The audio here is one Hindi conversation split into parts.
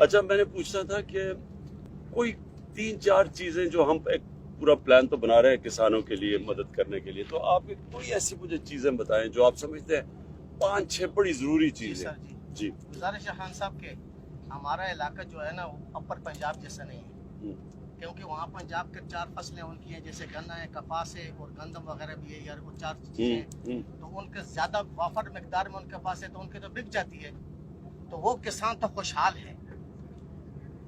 अच्छा, मैंने पूछना था कि कोई 3-4 चीजें जो हम एक पूरा प्लान तो बना रहे हैं किसानों के लिए मदद करने के लिए, तो आप कोई ऐसी मुझे चीजें बताएं जो आप समझते हैं 5-6 बड़ी जरूरी चीजें। जी गुजारिश है खान साहब के, हमारा इलाका जो है ना वो अपर पंजाब जैसा नहीं है, क्योंकि वहाँ पंजाब के 4 फसलें उनकी हैं, जैसे गन्ना है, कपास है और गंदम वगैरह भी है यार, वो 4 चीजें, तो उनके ज्यादा वाफर मिकदार में उनके पास है, तो उनके तो बिक जाती है, तो वो किसान तो खुशहाल है।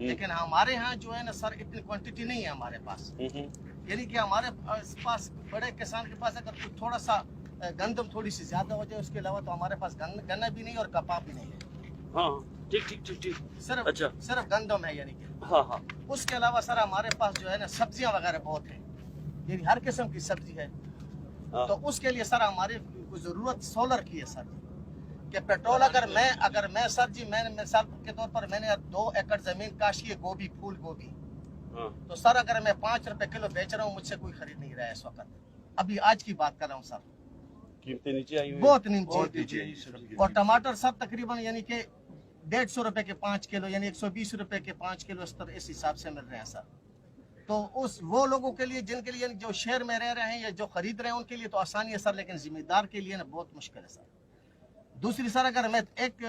लेकिन हमारे यहाँ जो है ना सर इतनी क्वांटिटी नहीं है हमारे पास, यानी कि हमारे पास बड़े किसान के पास अगर थोड़ा सा गंदम थोड़ी सी ज्यादा हो जाए, उसके अलावा तो हमारे पास गन्ना भी नहीं और कपास भी नहीं है। हाँ ठीक। सिर्फ अच्छा, सिर्फ गंदम है यानी कि। हाँ। उसके अलावा सर हमारे पास जो है ना सब्जियां वगैरह बहुत है, यानी हर किस्म की सब्जी है। तो उसके लिए सर हमारी जरूरत सोलर की है सर, कि पेट्रोल अगर मैं सर जी, मैंने मिसाल के तौर पर मैंने 2 एकड़ जमीन काशी है गोभी, फूल गोभी, तो सर अगर मैं 5 रुपए किलो बेच रहा हूँ, मुझसे कोई खरीद नहीं रहा है इस वक्त, अभी आज की बात कर रहा हूँ सर, कीमतें नीचे आई हुई, बहुत नीचे। और टमाटर सर तकरीबन यानी कि 150 रुपए के 5 किलो, यानी 120 रुपए के 5 किलो इस हिसाब से मिल रहे हैं सर। तो वो लोगों के लिए जिनके लिए जो शहर में रह रहे हैं या जो खरीद रहे हैं उनके लिए तो आसानी है सर, लेकिन जिम्मेदार के लिए ना बहुत मुश्किल है सर। दूसरी सर अगर मैं 1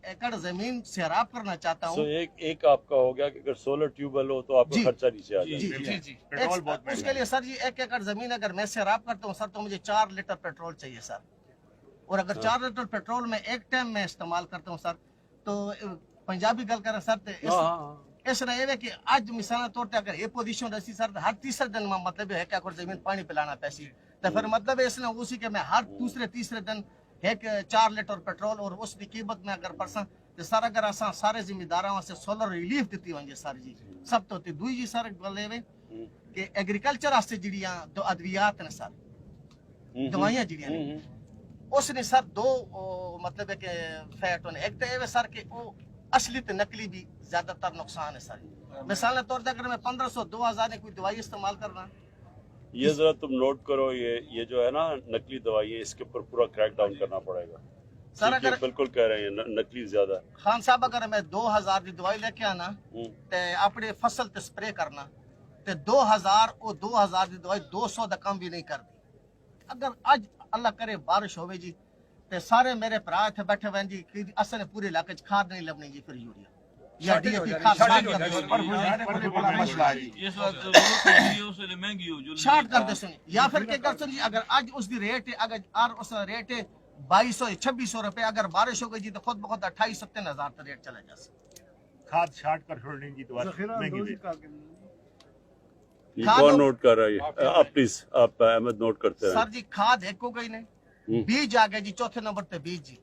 एकड़ जमीन सैराब करना चाहता हूँ, एक आपका हो गया कि अगर सोलर ट्यूबवेल हो तो आपका खर्चा नीचे आ जाएगा। जी। उसके लिए सर जी 1 एकड़ जमीन अगर मैं सैराब करता हूँ सर, तो मुझे 4 लीटर पेट्रोल चाहिए सर, और अगर 4 लीटर पेट्रोल में एक टाइम में इस्तेमाल करता हूँ सर, तो पंजाबी गल कर सर इस रहे है कि आज मिसाल तौर पर अगर ये पोजीशन रही सर, हर तीसरे दिन में मतलब है कि जमीन पानी पिलाना पैसी, तो फिर मतलब है इसने उसी के मैं हर दूसरे तीसरे दिन एक 4 लीटर पेट्रोल और उसकी कीमत में अगर परसा, तो सर अगर असा सारे जिम्मेदारों से सोलर रिलीफ दी वजे सर जी, सब तो दुई जी सर गल कि एग्रीकल्चर वास्ते जिहड़ियां जो अद्वियात ने सर, दवाइयां जिहड़ियां ने, उसने सर 2 मतलब है कि फैट होने, एक तो ये सर कि वो असली तो नकली भी ज्यादातर नुकसान है सर। मिसाल के तौर पर अगर मैं 1500-2000 ने कोई दवाई इस्तेमाल करना, ये जरा तुम नोट करो, ये जो है ना नकली दवाई है, इसके ऊपर पूरा क्रैक डाउन करना पड़ेगा सर। अगर बिल्कुल कह रहे हैं नकली ज्यादा। खान साहब अगर मैं 2000 की दवाई लेके आना ते अपने फसल ते स्प्रे करना, ते 2000 और 2000 की दवाई 200 का कम भी नहीं करती। अगर आज अल्लाह करे बारिश होवे जी, ते सारे मेरे भरा इतने बैठे हुए जी कि असने पूरे इलाके च खाद नहीं लभनी जी, फिर यूरिया या डीएपी खाद शार्ट कर दे सुनी, या फिर क्या कर सुनी, अगर आज उसकी रेट है, अगर उस रेट है 2200-2600 रुपए, अगर बारिश हो गई जी तो खुद बहुत 28-30 तक रेट चला जा सकता। खाद शार्ट कर छोड़ने की तो कौन नोट कर रहा है? आप प्लीज, आप अहमद नोट करते हैं सर जी। खाद एक हो गई ने, बीज आ गए जी, चौथे नंबर पे बीज जी।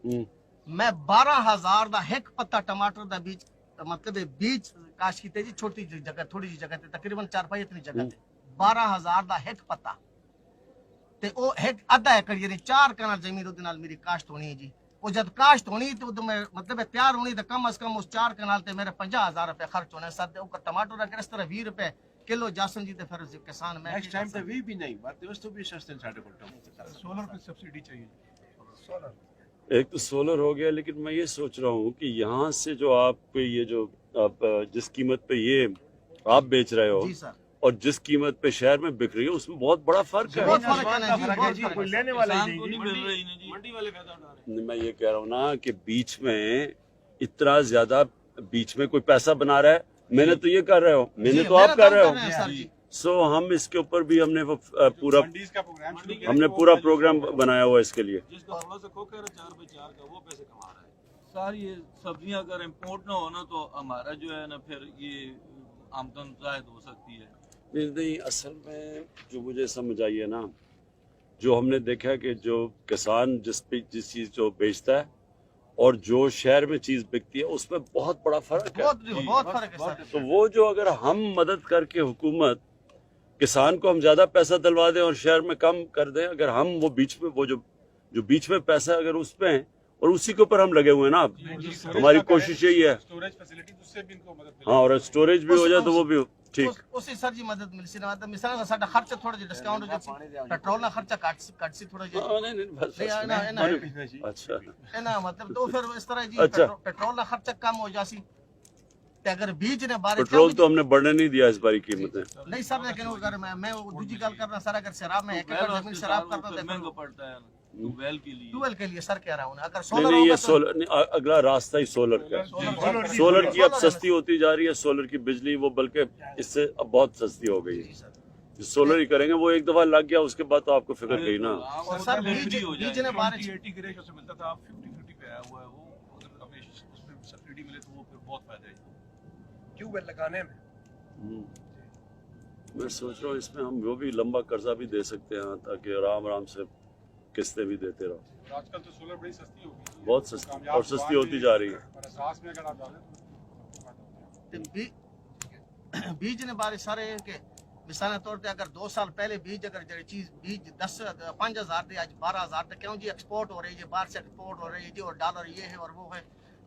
मैं 12000 का एक पत्ता टमाटर का बीज, मतलब बीज काश की जी, छोटी जी जगह, थोड़ी जी जगह तकरीबन 4-5 इतनी जगह 12000 का एक पत्ता, ते वो एक आधा एकड़ यानी 4 कनाल जमीन उहदे नाल मेरी काश्त होनी है जी। वो जब काश्त होनी तो मैं मतलब तैयार होनी तो कम से कम उस 4 कनाल ते मेरे 50000 रुपए खर्च होने सर। टमाटर अगर इस तरह 20 रुपए किलो जासन जी, तो फिर किसान में नेक्स्ट टाइम तो भी नहीं बात है, उस तो भी सस्ते साढ़े को सोलर पे सब्सिडी चाहिए। सोलर एक तो सोलर हो गया, लेकिन मैं ये सोच रहा हूँ कि यहाँ से जो आप ये जो आप जिस कीमत पे ये आप बेच रहे हो जी सर, और जिस कीमत पे शहर में बिक रही है उसमें बहुत बड़ा फर्क है। बहुत फर्क है जी, कोई लेने वाला ही नहीं, मंडी वाले पैदा उठा रहे हैं। मैं ये कह रहा हूँ ना कि बीच में इतना ज्यादा बीच में कोई पैसा बना रहा है, मैंने तो ये कर रहे हो, मैंने तो आप कर रहे हो। सो हम इसके ऊपर भी हमने वो पूरा प्रोग्राम बनाया हुआ इसके लिए। जिसका थोड़ा सा खोकर 4x4 का वो पैसे कमा रहा है। सर ये सब्जियां अगर इम्पोर्ट ना हो ना तो हमारा जो है ना फिर ये आमदन जायद हो सकती है। नहीं, असल में जो मुझे समझ आई है ना, जो हमने देखा कि जो किसान जिस चीज जो बेचता है और जो शहर में चीज बिकती है उसमें बहुत बड़ा फर्क है, बहुत फर्क है सर। तो वो जो अगर हम मदद करके हुकूमत किसान को हम ज्यादा पैसा दिलवा दें और शहर में कम कर दें, अगर हम वो बीच में वो जो बीच में पैसा अगर उसमें है और उसी के ऊपर हम लगे हुए हैं ना, हमारी कोशिश यही है। स्टोरेज फैसिलिटी उससे भी इनको मदद हाँ, और स्टोरेज भी हो जाए तो वो भी ठीक। उसी सर जी मदद मिल सी ना, मिसाल साडा खर्चा थोड़ा जिहा डिस्काउंट हो जाए, पेट्रोल ना खर्चा कट सी थोड़ा जिहा नहीं बस अच्छा है ना, मतलब तो फिर इस तरह जी अच्छा। पेट्रोल ना खर्चा कम हो जासी, कि अगर बीज ने बारिश पेट्रोल तो हमने बढ़ने नहीं दिया इस बारी कीमतें। नहीं सर, लेकिन अगर मैं वो दूसरी गल कर रहा सर, अगर शराब में एक एकड़ जमीन शराब करता तो महंगा पड़ता है ना ट्यूबवेल के लिए। ट्यूबवेल के लिए सर कह रहा हूँ ना, अगर नहीं सोलर नहीं, ये होगा तो सोलर नहीं, अगला रास्ता ही सोलर का है। सोलर की अब सस्ती होती जा रही है, सोलर की बिजली वो बल्कि इससे अब बहुत सस्ती हो गई है। सोलर ही करेंगे, वो एक दफा लग गया उसके बाद तो आपको फिक्र गई ना। और सर बीज ने बारिश 80 की रेशो से मिलता था, आप 50-50 पे आया हुआ है वो। अगर हमें उसमें सब्सिडी मिले तो वो फिर बहुत फायदा है ट्यूबवेल लगाने में। मैं सोच रहा हूँ इसमें हम वो भी लंबा कर्जा भी दे सकते हैं ताकि आराम आराम से किस्तें भी देते रहो। आजकल तो सोलर बड़ी सस्ती हो गई है, बहुत सस्ती और सस्ती होती जा रही है। और एहसास में अगर आप डालें तो फायदा होता है। तो बीज ने बारिश सारे के मिसाल तौर पे अगर 2 साल पहले बीज अगर चीज बीज 5,000 थे, आज 12,000 तक क्यों जी एक्सपोर्ट हो रही है, बाहर से एक्सपोर्ट हो रही है जी, और डॉलर ये है और वो है।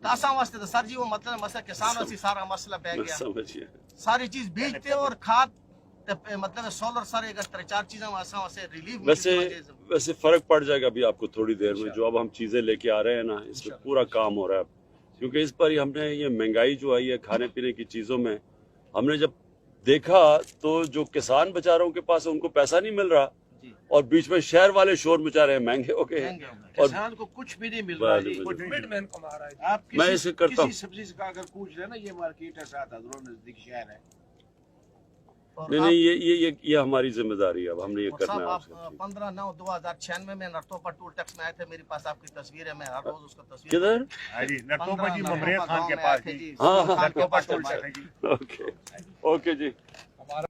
तो आसान वास्ते तो सर जी वो मतलब मसला किसानों से सारा मसला बह गया। समझिए सारी चीज बीजते और खाद मतलब सोलर सारे अगर 3-4 चीजें आसान से रिलीफ। वैसे फर्क पड़ जाएगा अभी आपको थोड़ी देर में। जो अब हम चीजें लेके आ रहे हैं ना, इसमें पूरा काम हो रहा है, क्योंकि इस पर ही हमने ये महंगाई जो आई है खाने पीने की चीजों में, हमने जब देखा तो जो किसान बेचारों के पास उनको पैसा नहीं मिल रहा, और बीच में शहर वाले शोर मचा रहे हैं महंगे हो गए, और किसान को कुछ भी नहीं मिल रहा है। मिडमैन कमा रहा है। आप मैं इसे करता हूँ। किसी सब्जी का अगर पूछ रहे ना, ये मार्केट है 7 हज़ारों नजदीक शहर है। नहीं ये हमारी जिम्मेदारी है, अब हमने ये करना है। आप 15/9/2096 में नरतोपा टूल टैक्स में आए थे, मेरी पास आपकी तस्वीर है, मैं हर रोज उसका तस्वीर। किधर? जी नरतोपा जी ममरे खान के पास जी। हाँ नरतोपा टोल टैक्स। ओके जी।